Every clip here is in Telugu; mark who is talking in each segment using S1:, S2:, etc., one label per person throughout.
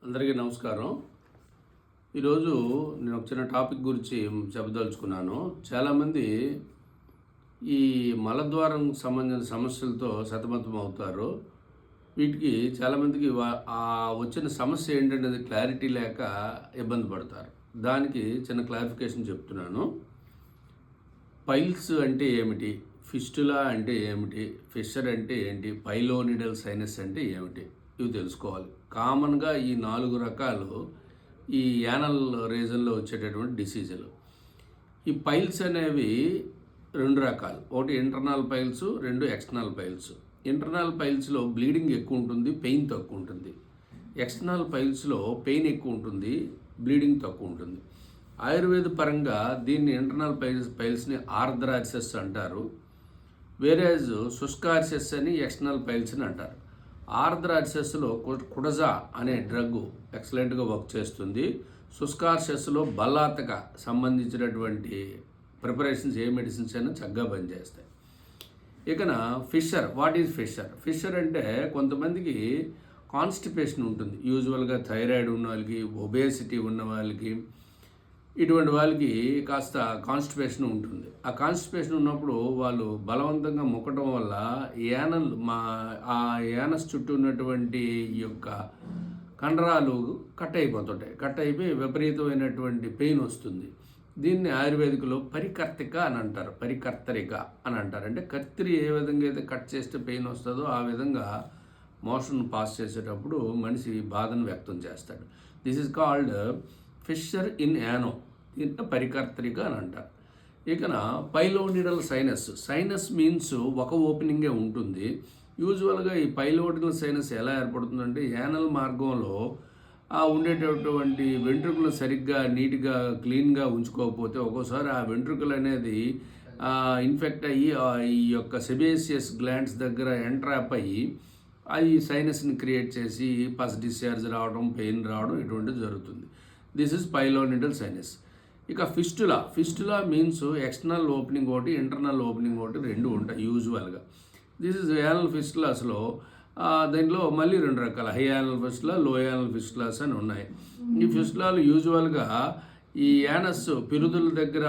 S1: అందరికీ నమస్కారం. ఈరోజు నేను ఒక చిన్న టాపిక్ గురించి చెప్పదలుచుకున్నాను. చాలామంది ఈ మలద్వారం సంబంధించిన సమస్యలతో సతమతం అవుతారు. వీటికి చాలామందికి వచ్చిన సమస్య ఏంటనేది క్లారిటీ లేక ఇబ్బంది పడతారు. దానికి చిన్న క్లారిఫికేషన్ చెప్తున్నాను. పైల్స్ అంటే ఏమిటి, ఫిస్టులా అంటే ఏమిటి, ఫిషర్ అంటే ఏంటి, పైలోనిడల్ సైనస్ అంటే ఏమిటి, ఇవి తెలుసుకోవాలి. కామన్గా ఈ 4 రకాలు ఈ యానల్ రీజన్లో వచ్చేటటువంటి డిసీజులు. ఈ పైల్స్ అనేవి 2 రకాలు. ఒకటి internal piles, 2 external piles. Internal పైల్స్లో బ్లీడింగ్ ఎక్కువ ఉంటుంది, పెయిన్ తక్కువ ఉంటుంది. ఎక్స్టర్నల్ పైల్స్లో పెయిన్ ఎక్కువ ఉంటుంది, బ్లీడింగ్ తక్కువ ఉంటుంది. ఆయుర్వేద పరంగా దీన్ని ఇంటర్నల్ పైల్స్ని ఆర్థరాసిస్ అంటారు. వేరేజ్ శుష్కార్సిస్ అని ఎక్స్టర్నల్ పైల్స్ అని అంటారు. ఆర్థరాసిస్లో కుడజా అనే డ్రగ్ ఎక్సలెంట్గా వర్క్ చేస్తుంది. శుష్కార్సిస్లో బల్లాతక సంబంధించినటువంటి ప్రిపరేషన్స్ ఏ మెడిసిన్స్ అయినా చక్కగా పనిచేస్తాయి. ఇకన fissure. What is fissure? Fissure అంటే కొంతమందికి కాన్స్టిపేషన్ ఉంటుంది. యూజువల్గా థైరాయిడ్ ఉన్న వాళ్ళకి, ఒబేసిటీ ఉన్న వాళ్ళకి, ఇటువంటి వాళ్ళకి కాస్త కాన్స్టిపేషన్ ఉంటుంది. ఆ కాన్స్టిపేషన్ ఉన్నప్పుడు వాళ్ళు బలవంతంగా మొక్కడం వల్ల ఆ యానస్ చుట్టూ ఉన్నటువంటి ఈ యొక్క కండరాలు కట్ అయిపోతుంటాయి. కట్ అయిపోయి విపరీతమైనటువంటి పెయిన్ వస్తుంది. దీన్ని ఆయుర్వేదికలో పరికర్తిక అని అంటారు. పరికర్తరిక అని అంటారు. అంటే కత్తిరి ఏ విధంగా అయితే కట్ చేస్తే పెయిన్ వస్తుందో ఆ విధంగా మోషన్ పాస్ చేసేటప్పుడు మనిషి బాధను వ్యక్తం చేస్తాడు. This is called fissure in ano. దీంట్లో పరికర్తరిక అని అంటారు. ఇకన పైలోనిడల్ సైనస్. సైనస్ మీన్స్ ఒక ఓపెనింగే ఉంటుంది. యూజువల్గా ఈ పైలోనిడల్ సైనస్ ఎలా ఏర్పడుతుందంటే యానల్ మార్గంలో ఉండేటటువంటి వెంట్రుకలు సరిగ్గా నీట్గా క్లీన్గా ఉంచుకోకపోతే ఒక్కోసారి ఆ వెంట్రుకలు అనేది ఇన్ఫెక్ట్ అయ్యి ఈ యొక్క సెబేసియస్ గ్లాండ్స్ దగ్గర ఎంట్రాప్ అయ్యి ఈ సైనస్ని క్రియేట్ చేసి పస్ డిశ్చార్జ్ రావడం, పెయిన్ రావడం ఇటువంటిది జరుగుతుంది. This is pilonidal sinus. ఇక ఫిస్టులా మీన్స్ ఎక్స్టర్నల్ ఓపెనింగ్ ఒకటి, ఇంటర్నల్ ఓపెనింగ్ ఒకటి, 2 ఉంటాయి యూజువల్గా. దిస్ ఇస్ యానల్ ఫిస్టులాస్లో దీంట్లో మళ్ళీ 2 రకాల హై యానల్ ఫిస్టులా, లో యానల్ ఫిస్టులాస్ అని ఉన్నాయి. ఈ ఫిస్టులాలు యూజువల్గా ఈ యానస్ పిరుదుల దగ్గర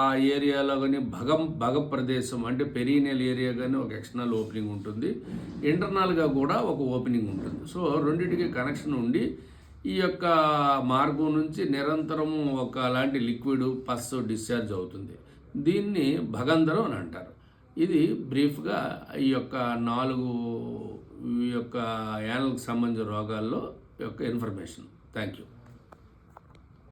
S1: ఆ ఏరియాలో కానీ భగ ప్రదేశం అంటే పెరీనియల్ ఏరియా కానీ ఒక ఎక్స్టర్నల్ ఓపెనింగ్ ఉంటుంది. ఇంటర్నల్గా కూడా ఒక ఓపెనింగ్ ఉంటుంది. సో రెండింటికి కనెక్షన్ ఉండి ఈ యొక్క మార్గం నుంచి నిరంతరం ఒకలాంటి లిక్విడ్ పస్ డిశ్చార్జ్ అవుతుంది. దీన్ని భగంధరం అని అంటారు. ఇది బ్రీఫ్గా ఈ యొక్క 4 యానల్కి సంబంధించిన రోగాల్లో యొక్క ఇన్ఫర్మేషన్. Thank you.